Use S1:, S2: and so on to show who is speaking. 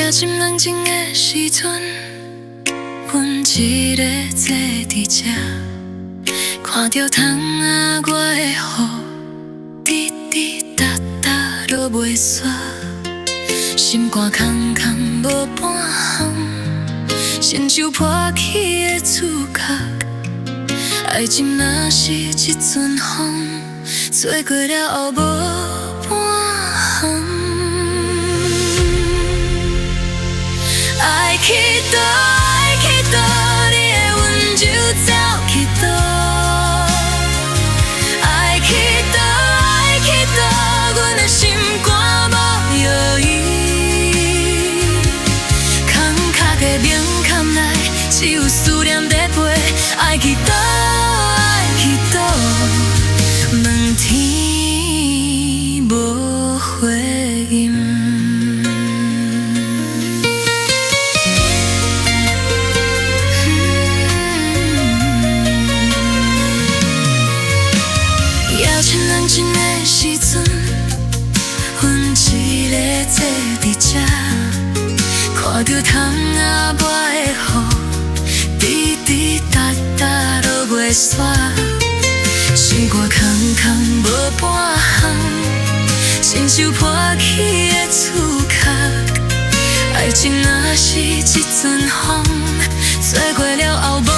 S1: 夜深人静的时阵，阮一个坐伫这，看着窗仔外的雨，滴滴答答落袂煞，心肝空空无半项，亲像破去的厝壳。爱情若是一阵风，吹过了后无半项。爱去倒，爱去倒，你的温柔走去倒。爱去倒，爱去倒，阮的心肝无药医。空壳的面坎内，只有思念在飞。爱去倒，爱去倒，问天无回音。人静的时阵，阮一个坐伫这，看着窗仔外的雨，滴滴答答落袂煞，心肝空空无半项，亲像破去的厝壳。爱情若是一阵风，吹过了后无。